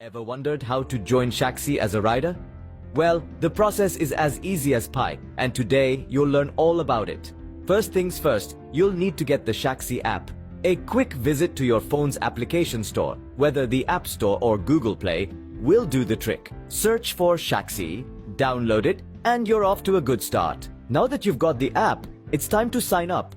Ever wondered how to join Shaxi as a rider? Well, the process is as easy as pie, and today you'll learn all about it. First things first, you'll need to get the Shaxi app. A quick visit to your phone's application store, whether the App Store or Google Play, will do the trick. Search for Shaxi, download it, and you're off to a good start. Now that you've got the app, it's time to sign up.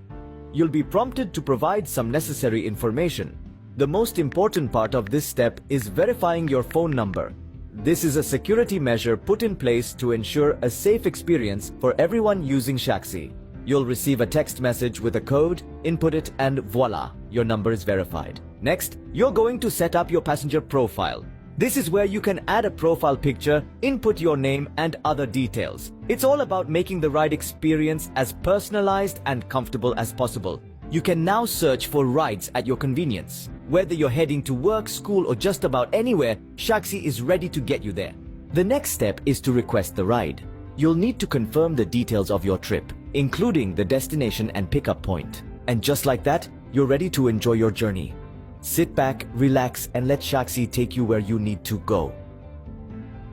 You'll be prompted to provide some necessary information. The most important part of this step is verifying your phone number. This is a security measure put in place to ensure a safe experience for everyone using Shaxi. You'll receive a text message with a code, input it, and voila, your number is verified. Next, you're going to set up your passenger profile. This is where you can add a profile picture, input your name, and other details. It's all about making the ride experience as personalized and comfortable as possible. You can now search for rides at your convenience. Whether you're heading to work, school, or just about anywhere, Shaxi is ready to get you there. The next step is to request the ride. You'll need to confirm the details of your trip, including the destination and pickup point. And just like that, you're ready to enjoy your journey. Sit back, relax, and let Shaxi take you where you need to go.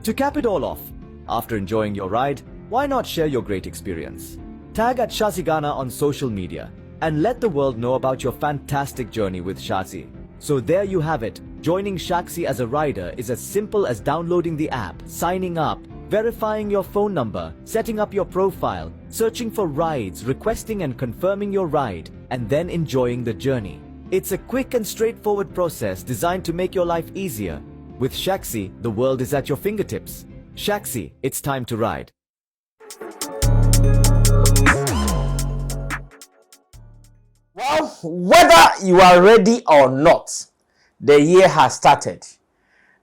To cap it all off, after enjoying your ride, why not share your great experience? Tag at Shasigana on social media and let the world know about your fantastic journey with Shaxi. So there you have it. Joining Shaxi as a rider is as simple as downloading the app, signing up, verifying your phone number, setting up your profile, searching for rides, requesting and confirming your ride, and then enjoying the journey. It's a quick and straightforward process designed to make your life easier. With Shaxi, the world is at your fingertips. Shaxi, it's time to ride. Well, whether you are ready or not, the year has started.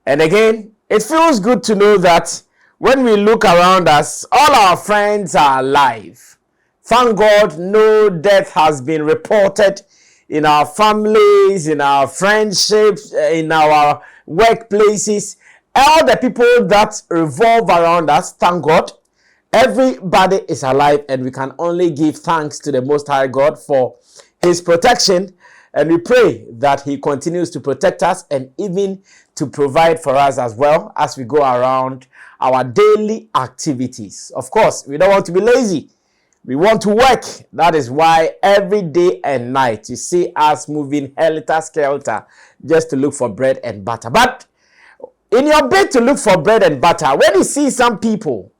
And again, it feels good to know that when we look around us, all our friends are alive. Thank God, no death has been reported in our families, in our friendships, in our workplaces. All the people that revolve around us, thank God, everybody is alive, and we can only give thanks to the Most High God for His protection, and we pray that He continues to protect us and even to provide for us as well as we go around our daily activities. Of course, we don't want to be lazy. We want to work. That is why every day and night you see us moving helter-skelter just to look for bread and butter. But in your bid to look for bread and butter, when you see some people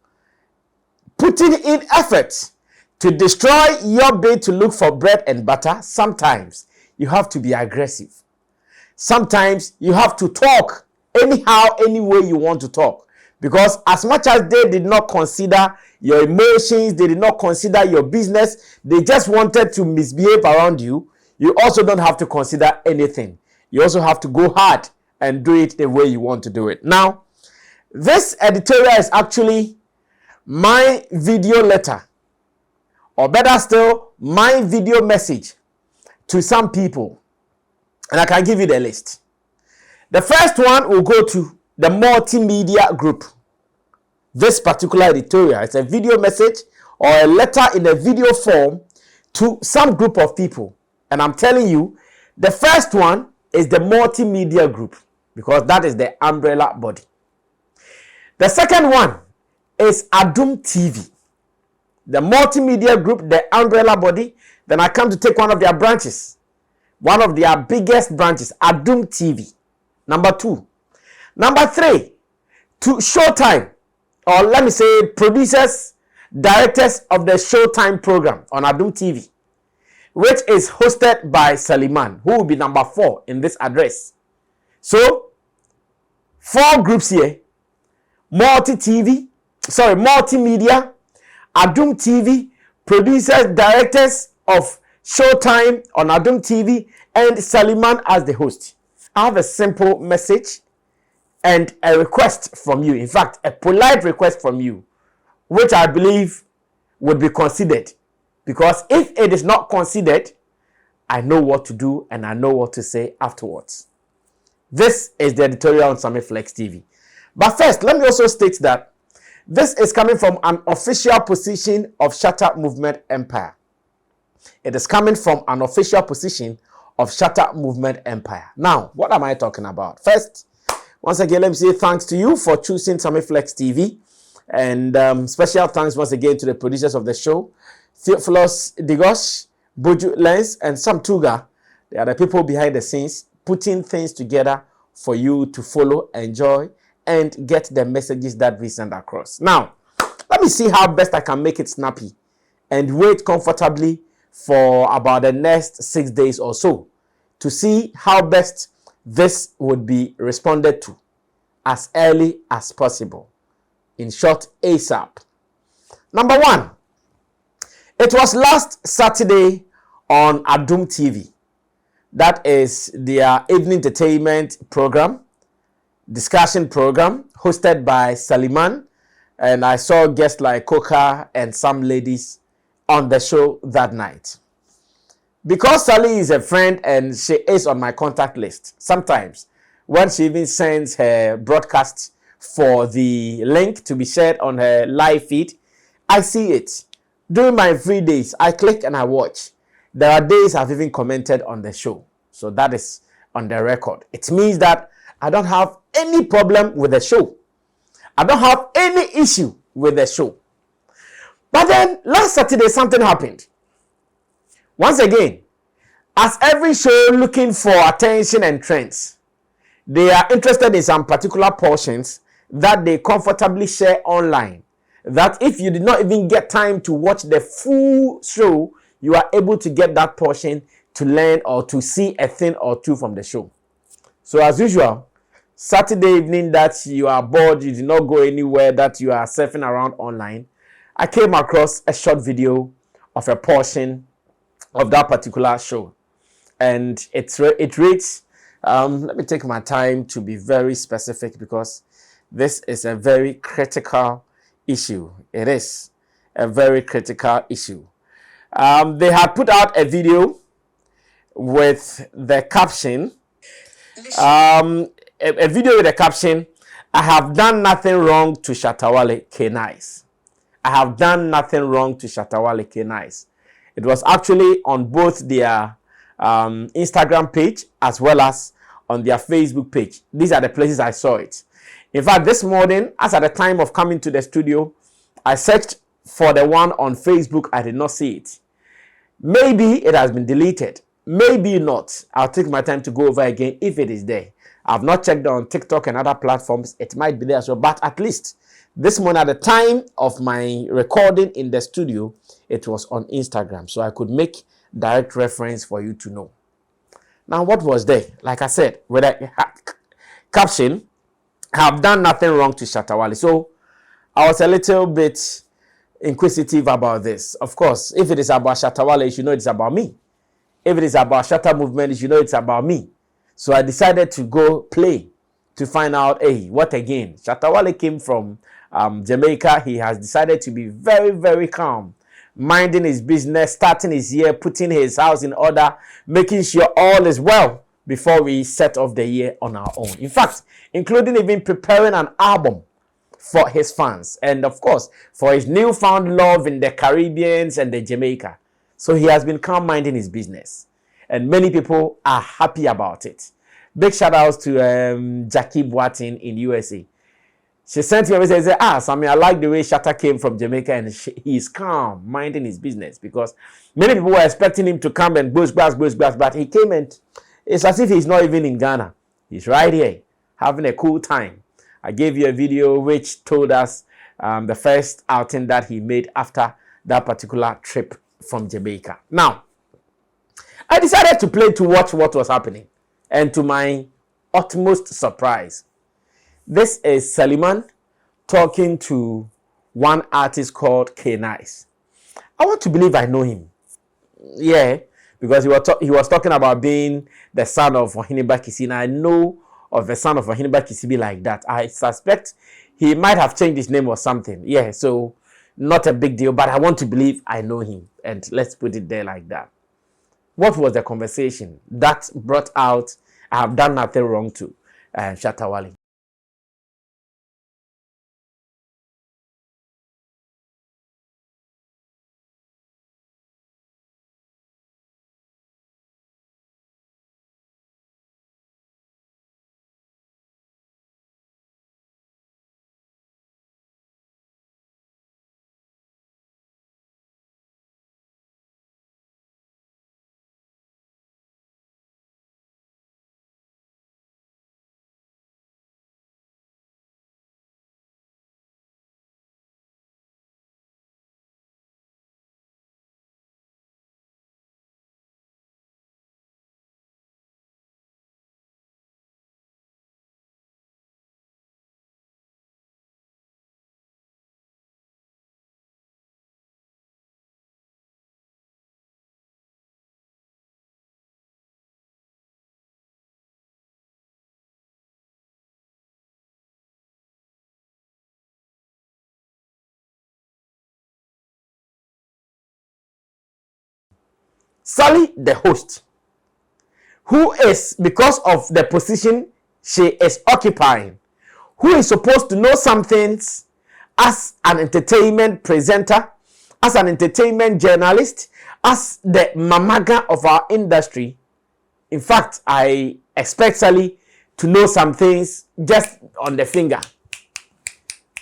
putting in effort to destroy your bid to look for bread and butter, sometimes you have to be aggressive. Sometimes you have to talk anyhow, any way you want to talk. Because as much as they did not consider your emotions, they did not consider your business, they just wanted to misbehave around you, you also don't have to consider anything. You also have to go hard and do it the way you want to do it. Now, this editorial is actually my video letter, or better still, my video message to some people. And I can give you the list. The first one will go to the multimedia group. This particular editorial is a video message or a letter in a video form to some group of people. And I'm telling you, the first one is the multimedia group, because that is the umbrella body. The second one is Adum TV. The multimedia group, the umbrella body. Then I come to take one of their branches. One of their biggest branches, Adum TV. Number 2. Number 3, to ShowTyme, or let me say producers, directors of the ShowTyme program on Adum TV, which is hosted by Sallymann, who will be number 4 in this address. So, 4 groups here: multimedia, Adum TV, producers, directors of ShowTyme on Adum TV, and Sallymann as the host. I have a simple message and a request from you. In fact, a polite request from you, which I believe would be considered. Because if it is not considered, I know what to do and I know what to say afterwards. This is the editorial on Sammy Flex TV. But first, let me also state that this is coming from an official position of Shatta Movement Empire. It is coming from an official position of Shatta Movement Empire. Now, what am I talking about? First, Once again, let me say thanks to you for choosing Sammy Flex TV. And special thanks once again to the producers of the show, Theophilus Digos, Buju Lens, and Sam Tuga. They are the people behind the scenes putting things together for you to follow, enjoy, and get the messages that we send across. Now, let me see how best I can make it snappy and wait comfortably for about the next 6 days or so to see how best this would be responded to as early as possible. In short, ASAP. Number one, it was last Saturday on Adum TV. That is their evening entertainment program, discussion program, hosted by Sallymann. And I saw guests like Coca and some ladies on the show that night. Because Sally is a friend and she is on my contact list, sometimes when she even sends her broadcast for the link to be shared on her live feed, I see it. During my free days, I click and I watch. There are days I've even commented on the show. So that is on the record. It means that I don't have any problem with the show. I don't have any issue with the show. But then last Saturday, something happened. Once again, as every show looking for attention and trends, they are interested in some particular portions that they comfortably share online. That if you did not even get time to watch the full show, you are able to get that portion to learn or to see a thing or two from the show. So as usual, Saturday evening that you are bored, you did not go anywhere, that you are surfing around online, I came across a short video of a portion of that particular show. And it reads, let me take my time to be very specific because this is a very critical issue. It is a very critical issue. They had put out a video with the caption, a video with the caption, I have done nothing wrong to Shatta Wale, K nice. I have done nothing wrong to Shatta Wale, K nice. It was actually on both their Instagram page as well as on their Facebook page. These are the places I saw it. In fact, this morning, as at the time of coming to the studio, I searched for the one on Facebook. I did not see it. Maybe it has been deleted. Maybe not. I'll take my time to go over again if it is there. I've not checked on TikTok and other platforms. It might be there as well. But at least this morning, at the time of my recording in the studio, it was on Instagram. So I could make direct reference for you to know. Now, what was there? Like I said, with a caption, I have done nothing wrong to Shatta Wale. So I was a little bit inquisitive about this. Of course, if it is about Shatta Wale, you should know it's about me. If it is about Shatta movement, you should know it's about me. So I decided to go play to find out, hey, what again? Shatta Wale came from Jamaica. He has decided to be very, very calm, minding his business, starting his year, putting his house in order, making sure all is well before we set off the year on our own. In fact, including even preparing an album for his fans and, of course, for his newfound love in the Caribbeans and the Jamaica. So he has been calm minding his business. And many people are happy about it. Big shout outs to Jackie Boatin in USA. She sent me a message and said, Sammy, I like the way Shatta came from Jamaica and he's calm, minding his business. Because many people were expecting him to come and boost, but he came and it's as if he's not even in Ghana. He's right here, having a cool time. I gave you a video which told us the first outing that he made after that particular trip from Jamaica. Now, I decided to play to watch what was happening. And to my utmost surprise, this is Sallymann talking to one artist called K Nice. I want to believe I know him. Yeah, because he was talking about being the son of Ohiniba Kisi. I know of the son of Ohiniba Kisi like that. I suspect he might have changed his name or something. Yeah, so not a big deal, but I want to believe I know him. And let's put it there like that. What was the conversation that brought out, I have done nothing wrong to Shatta Wale? Sally, the host, who is, because of the position she is occupying, who is supposed to know some things as an entertainment presenter, as an entertainment journalist, as the mamaga of our industry. In fact, I expect Sally to know some things just on the finger.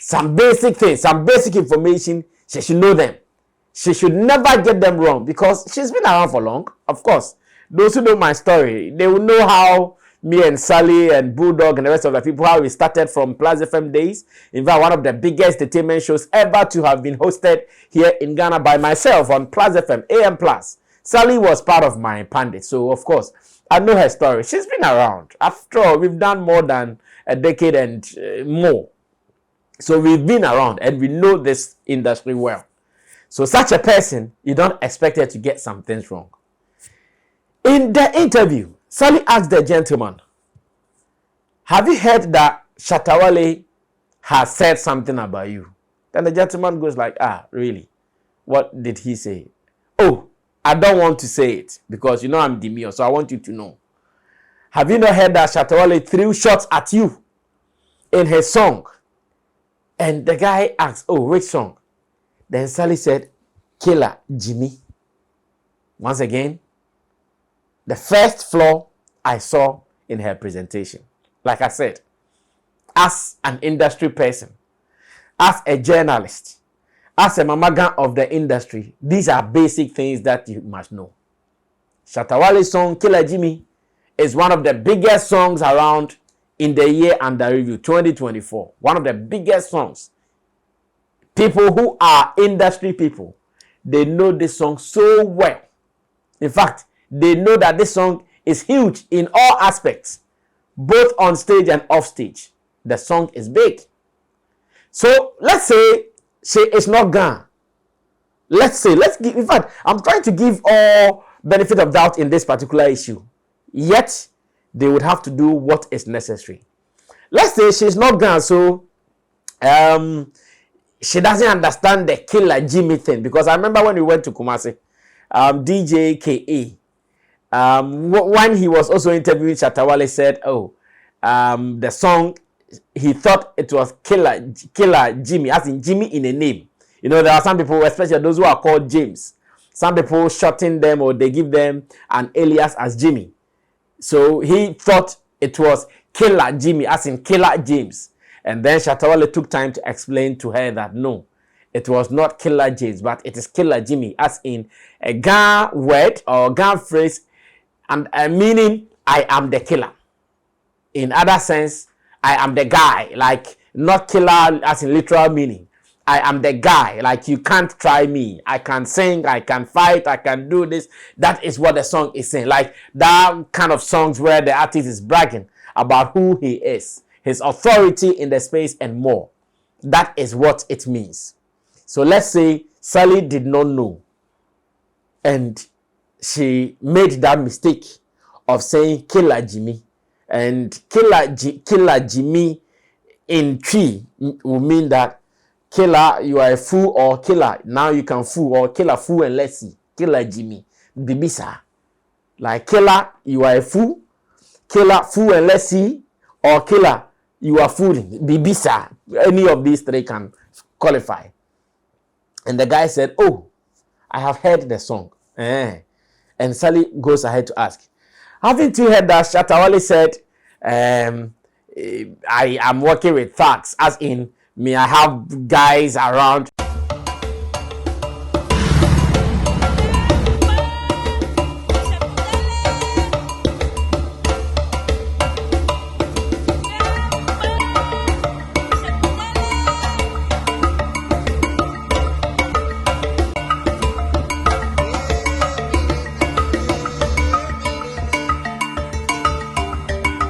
Some basic things, some basic information, she should know them. She should never get them wrong because she's been around for long. Of course, those who know my story, they will know how me and Sally and Bulldog and the rest of the people, how we started from Plus FM days. In fact, one of the biggest entertainment shows ever to have been hosted here in Ghana by myself on Plus FM, AM Plus. Sally was part of my pandit, so of course, I know her story. She's been around. After all, we've done more than a decade and more. So we've been around and we know this industry well. So such a person, you don't expect her to get some things wrong. In the interview, Sally asked the gentleman, have you heard that Shatta has said something about you? Then the gentleman goes like, really? What did he say? Oh, I don't want to say it because you know I'm demure, so I want you to know. Have you not heard that Shatta threw shots at you in his song? And the guy asked, oh, which song? Then Sally said, Killer Jimmy. Once again, the first flaw I saw in her presentation. Like I said, as an industry person, as a journalist, as a mamagan of the industry, these are basic things that you must know. Shatta song, Killer Jimmy, is one of the biggest songs around in the year under review, 2024. One of the biggest songs. People who are industry people, they know this song so well. In fact, they know that this song is huge in all aspects, both on stage and off stage. The song is big. So let's say she is not gone. In fact, I'm trying to give all benefit of doubt in this particular issue. Yet, they would have to do what is necessary. Let's say she's not gone, so she doesn't understand the Killer Jimmy thing. Because I remember when we went to Kumasi, DJ KA, when he was also interviewing Shatta, said, the song, he thought it was Killer Jimmy, as in Jimmy in a name. You know, there are some people, especially those who are called James. Some people shorten them or they give them an alias as Jimmy. So he thought it was Killer Jimmy, as in Killer James. And then Shatta took time to explain to her that no, it was not Killer James, but it is Killer Jimmy, as in a Ga word or Ga phrase, and meaning I am the killer. In other sense, I am the guy, like not killer as in literal meaning. I am the guy, like you can't try me. I can sing, I can fight, I can do this. That is what the song is saying. Like that kind of songs where the artist is bragging about who he is, his authority in the space and more. That is what it means. So let's say Sally did not know and she made that mistake of saying Killer Jimmy. And Killer Jimmy in tree will mean that killer, you are a fool, or killer, now you can fool, or killer, fool, and let's see. Killer Jimmy. Bibisa. Like killer, you are a fool. Killer, fool, and let's see. Or killer, you are fooling. Bibisa. Any of these three can qualify. And the guy said, oh, I have heard the song. And Sally goes ahead to ask, haven't you heard that Shatta said, I am working with thugs, as in, me, I have guys around.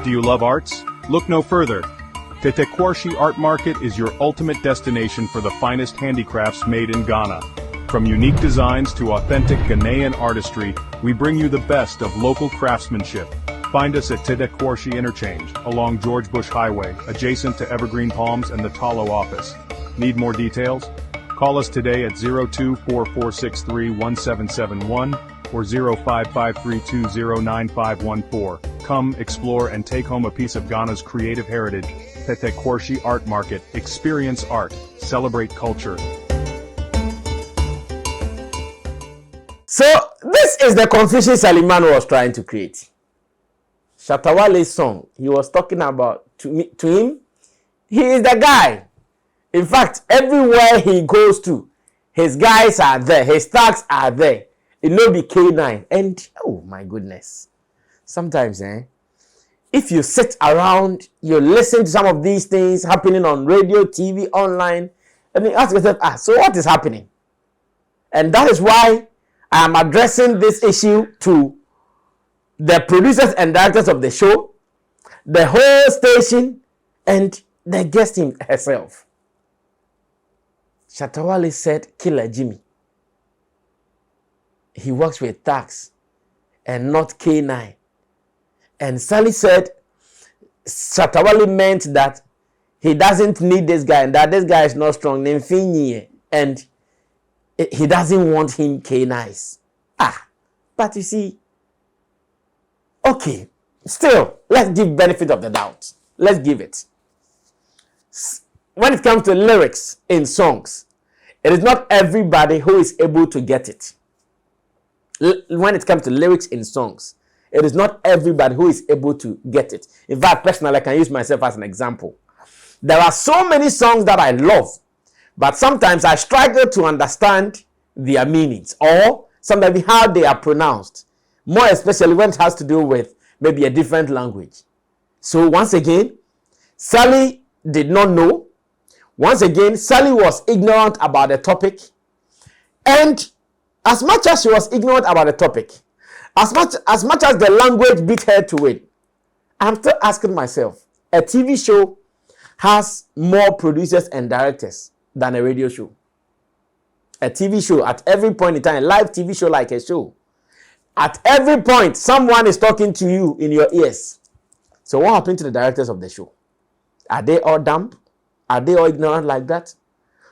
Do you love arts? Look no further. Tetekwarshi Art Market is your ultimate destination for the finest handicrafts made in Ghana. From unique designs to authentic Ghanaian artistry, we bring you the best of local craftsmanship. Find us at Tetekwarshi Interchange, along George Bush Highway, adjacent to Evergreen Palms and the Talo office. Need more details? Call us today at 02-4463-1771 or 0553209514. Come, explore and take home a piece of Ghana's creative heritage. Tete Kwarshi Art Market. Experience art. Celebrate culture. So this is the confusion Sallymann was trying to create. Shatta Wale's song, he was talking about, to him, he is the guy. In fact, everywhere he goes to, his guys are there, his tags are there. It will be K9. And, oh my goodness. Sometimes, if you sit around, you listen to some of these things happening on radio, TV, online, and you ask yourself, so what is happening? And that is why I am addressing this issue to the producers and directors of the show, the whole station, and the guest herself. Shatta Wale said, Killer Jimmy. He works with tax and not K9. And Sally said, Shatta Wale meant that he doesn't need this guy and that this guy is not strong. And he doesn't want him K9s. But you see, okay, still, let's give benefit of the doubt. Let's give it. When it comes to lyrics in songs, it is not everybody who is able to get it. When it comes to lyrics in songs, it is not everybody who is able to get it. In fact, personally, I can use myself as an example. There are so many songs that I love, but sometimes I struggle to understand their meanings or sometimes how they are pronounced, more especially when it has to do with maybe a different language. So once again, Sally did not know. Once again, Sally was ignorant about the topic. And as much as she was ignorant about the topic, as much as the language beat her to it, I'm still asking myself, a TV show has more producers and directors than a radio show. A TV show, at every point in time, live TV show like a show, at every point, someone is talking to you in your ears. So what happened to the directors of the show? Are they all dumb? Are they all ignorant like that?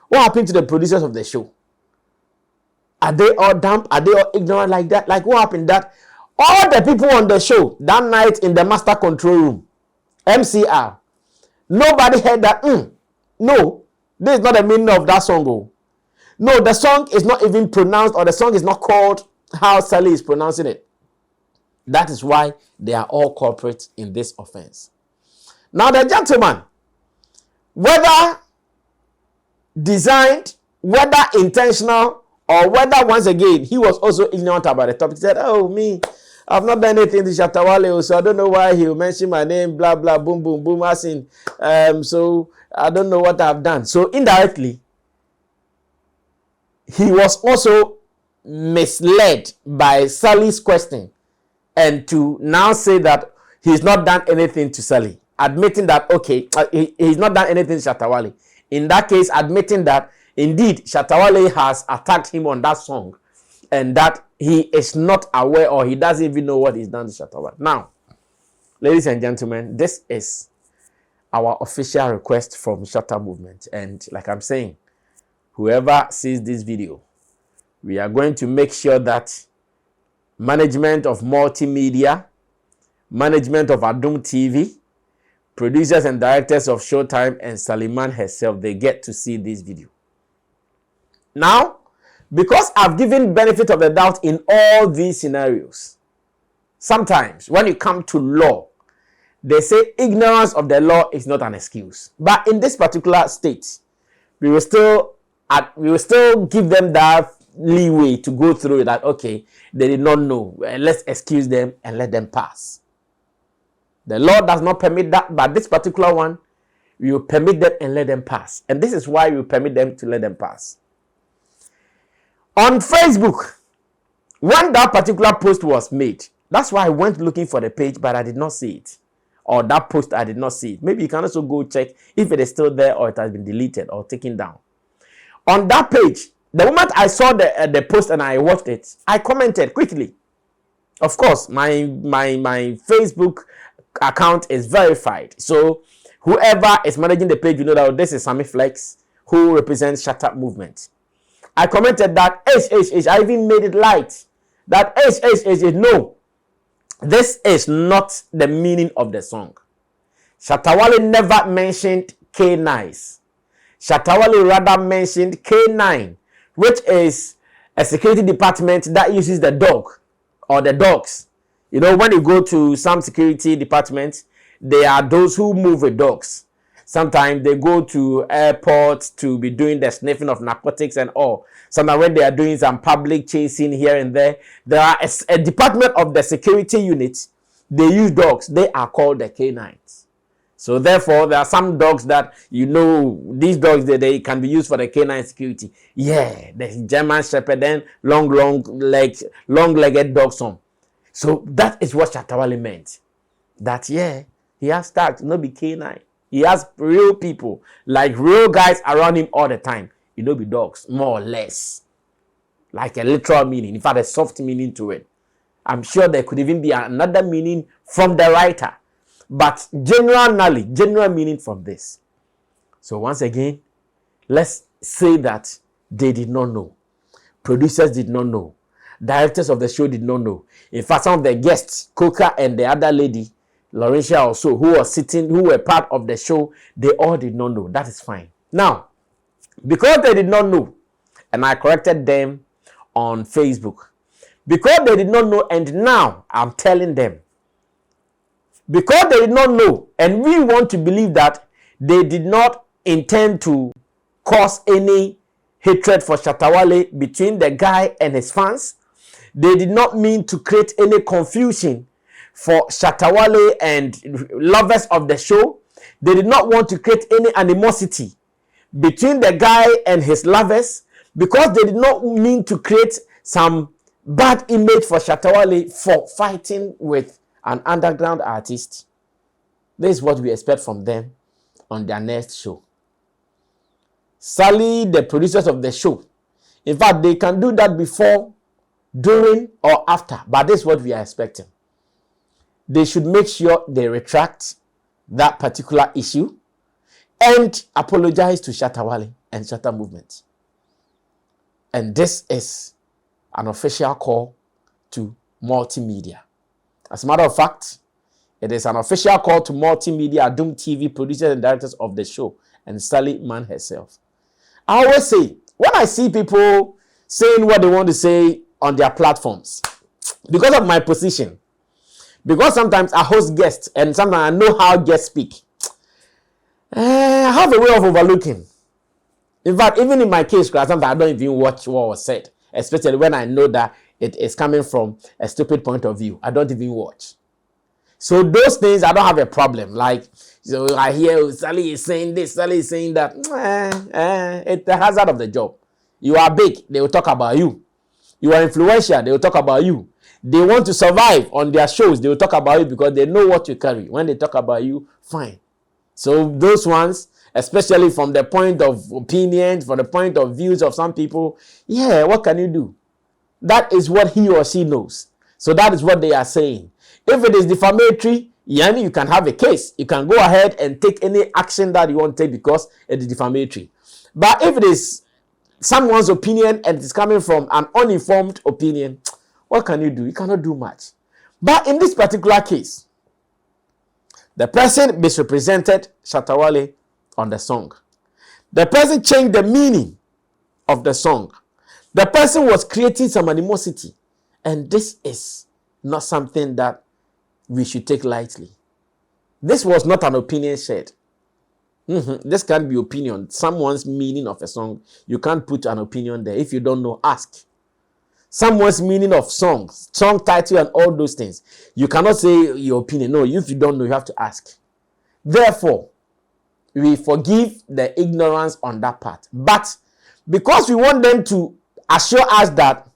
What happened to the producers of the show? Are they all dumb? Are they all ignorant like that? Like what happened that all the people on the show that night in the master control room, MCR, nobody heard that, no, this is not the meaning of that song. Oh. No, the song is not even pronounced, or the song is not called how Sally is pronouncing it. That is why they are all culprits in this offense. Now the gentleman, whether designed, whether intentional, or whether once again he was also ignorant about the topic, he said, oh me, I've not done anything to Shatta Wale, so I don't know why he will mention my name, blah blah, boom boom boom, as in, so I don't know what I've done. So indirectly, he was also misled by Sally's question, and to now say that he's not done anything to Sally, admitting that, okay, he's not done anything to Shatta Wale. In that case, admitting that, indeed, Shatta Wale has attacked him on that song, and that he is not aware or he doesn't even know what he's done to Shatta Wale. Now, ladies and gentlemen, this is our official request from Shatta Movement. And like I'm saying, whoever sees this video, we are going to make sure that management of multimedia, management of Adum TV, producers and directors of ShowTyme, and Sallymann herself, they get to see this video. Now, because I've given benefit of the doubt in all these scenarios, sometimes when you come to law, they say ignorance of the law is not an excuse. But in this particular state, we will still give them that leeway to go through it, that okay, they did not know, let's excuse them and let them pass. The law does not permit that, but this particular one, we will permit them and let them pass. And this is why we will permit them to let them pass. On Facebook, when that particular post was made, that's why I went looking for the page, but I did not see it. Or that post, I did not see it. Maybe you can also go check if it is still there or it has been deleted or taken down. On that page, the moment I saw the post and I watched it, I commented quickly. Of course, my Facebook account is verified. So whoever is managing the page, you know that this is Sammy Flex, who represents Shatta Movement. I commented that, I even made it light, that no, this is not the meaning of the song. Shatta Wale never mentioned K9s. Shatta Wale rather mentioned K9, which is a security department that uses the dog or the dogs. You know, when you go to some security departments, they are those who move with dogs. Sometimes they go to airports to be doing the sniffing of narcotics and all. Sometimes when they are doing some public chasing here and there, there are a department of the security unit. They use dogs. They are called the K9s. So therefore, there are some dogs that, you know, these dogs, they can be used for the canine security. Yeah, the German Shepherd, then long-legged dog some. So that is what Shatta Wale meant. That, yeah, he has tags, not be canine. He has real people, like real guys around him all the time. You know, be dogs, more or less. Like a literal meaning. In fact, a soft meaning to it. I'm sure there could even be another meaning from the writer. But general knowledge, general meaning from this. So once again, let's say that they did not know. Producers did not know. Directors of the show did not know. In fact, some of the guests, Coca and the other lady, Laurentia also, who were part of the show, they all did not know. That is fine. Now, because they did not know, and I corrected them on Facebook, because they did not know, and now I'm telling them, because they did not know, and we want to believe that they did not intend to cause any hatred for Shatta Wale between the guy and his fans. They did not mean to create any confusion for Shatta Wale and lovers of the show. They did not want to create any animosity between the guy and his lovers, because they did not mean to create some bad image for Shatta Wale for fighting with an underground artist. This is what we expect from them on their next show. Sally, the producers of the show, in fact, they can do that before, during, or after, but this is what we are expecting. They should make sure they retract that particular issue and apologize to Shatta Wale and Shatta Movement. And this is an official call to multimedia. As a matter of fact, it is an official call to multimedia, Doom TV producers and directors of the show, and Sallymann herself. I always say, when I see people saying what they want to say on their platforms, because of my position, because sometimes I host guests and sometimes I know how guests speak, I have a way of overlooking. In fact, even in my case, sometimes I don't even watch what was said, especially when I know that it is coming from a stupid point of view. I don't even watch. So those things, I don't have a problem. Like, so I hear Sally is saying this, Sally is saying that. It's the hazard of the job. You are big, they will talk about you. You are influential, they will talk about you. They want to survive on their shows, they will talk about you because they know what you carry. When they talk about you, fine. So those ones, especially from the point of opinion, from the point of views of some people, yeah, what can you do? That is what he or she knows. So that is what they are saying. If it is defamatory, yani, you can have a case. You can go ahead and take any action that you want to take because it is defamatory. But if it is someone's opinion and it is coming from an uninformed opinion, what can you do? You cannot do much. But in this particular case, the person misrepresented Shatta Wale on the song. The person changed the meaning of the song. The person was creating some animosity. And this is not something that we should take lightly. This was not an opinion shared. This can't be opinion. Someone's meaning of a song, you can't put an opinion there. If you don't know, ask. Someone's meaning of songs, song title and all those things. You cannot say your opinion. No, if you don't know, you have to ask. Therefore, we forgive the ignorance on that part. But because we want them to assure us that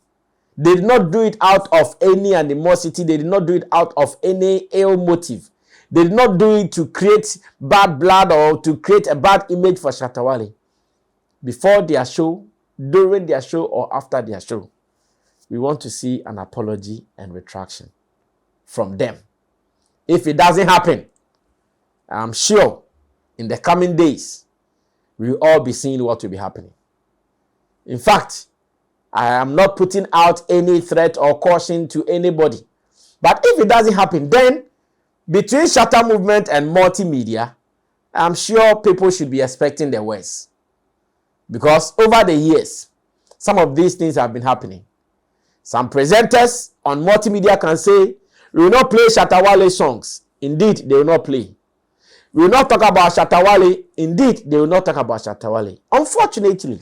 they did not do it out of any animosity, they did not do it out of any ill motive. They did not do it to create bad blood or to create a bad image for Shatta Wale. Before their show, during their show, or after their show, we want to see an apology and retraction from them. If it doesn't happen, I'm sure in the coming days, we'll all be seeing what will be happening. In fact, I am not putting out any threat or caution to anybody. But if it doesn't happen, then between Shatta movement and multimedia, I'm sure people should be expecting the worst. Because over the years, some of these things have been happening. Some presenters on multimedia can say, we will not play Shatta Wale songs. Indeed, they will not play. We will not talk about Shatta Wale. Indeed, they will not talk about Shatta Wale. Unfortunately,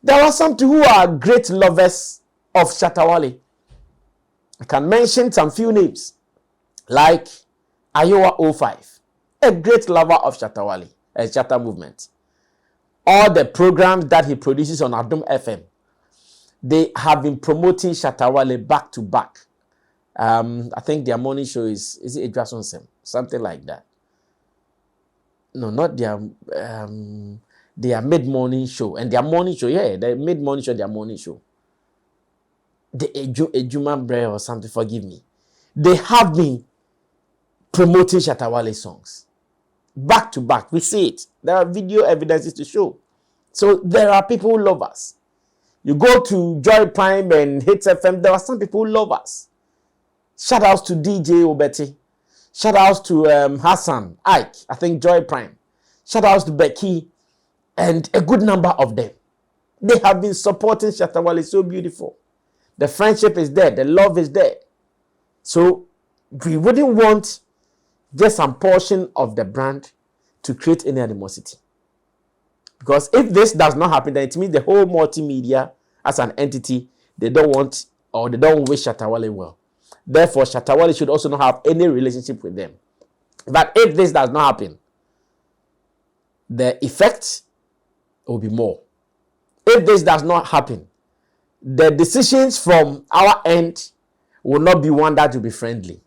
there are some who are great lovers of Shatta Wale. I can mention some few names, like Ayowa 05, a great lover of Shatta Wale, a Shatta movement. All the programs that he produces on Adum FM, they have been promoting Shatta Wale back to back. I think their morning show is it Edwasonsem? Something like that. No, not their mid-morning show. And their morning show, yeah, their mid-morning show, their morning show. The Ejuma Bre or something, forgive me. They have been promoting Shatta Wale songs. Back to back. We see it. There are video evidences to show. So there are people who love us. You go to Joy Prime and Hits FM, there are some people who love us. Shout outs to DJ Obeti. Shout outs to Hassan, Ike, I think Joy Prime. Shout outs to Becky and a good number of them. They have been supporting Shatta Wale so beautiful. The friendship is there. The love is there. So we wouldn't want just some portion of the brand to create any animosity. Because if this does not happen, then it means the whole multimedia as an entity, they don't want or they don't wish Shatta Wale well. Therefore, Shatta Wale should also not have any relationship with them. But if this does not happen, the effect will be more. If this does not happen, the decisions from our end will not be one that will be friendly.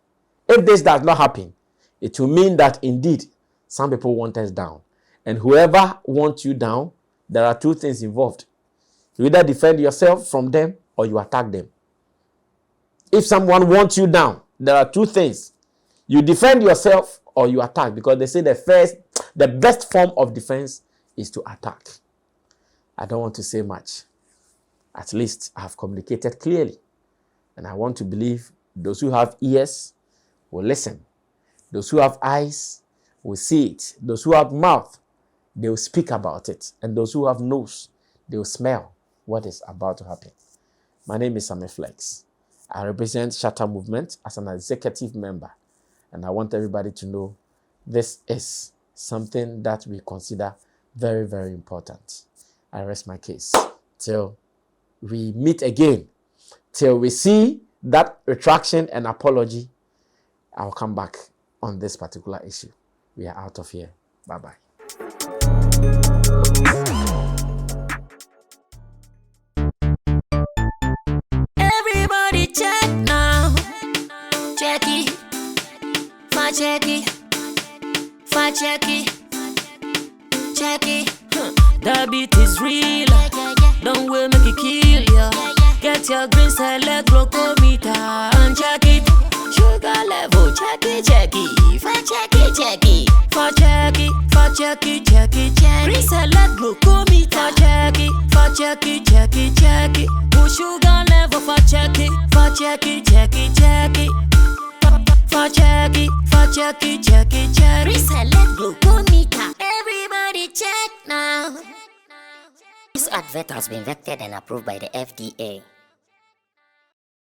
If this does not happen, it will mean that indeed some people want us down. And whoever wants you down, there are two things involved. You either defend yourself from them or you attack them. If someone wants you down, there are two things. You defend yourself or you attack, because they say the best form of defense is to attack. I don't want to say much. At least I have communicated clearly. And I want to believe those who have ears will listen. Those who have eyes will see it. Those who have mouth, they will speak about it. And those who have nose, they will smell what is about to happen. My name is Sammy Flex. I represent Shatta Movement as an executive member. And I want everybody to know this is something that we consider very, very important. I rest my case till we meet again, till we see that retraction and apology. I'll come back on this particular issue. We are out of here. Bye-bye. Everybody check now. Check it. Fa check it. Fa check it. Check it. The beat is real. Don't wait, make it kill ya. Get your green select glucometer and check it. Sugar level, check it, check it. Fa check it, check it. Fa check it, fa check it, check it, check it. Green select glucometer, check it, fa check it, check it, check it. Put sugar level, fa check it, fa check it, check it, check it. Fa check it, fa check it, check it, check it. Green select glucometer. Everybody check now. This advert has been vetted and approved by the FDA.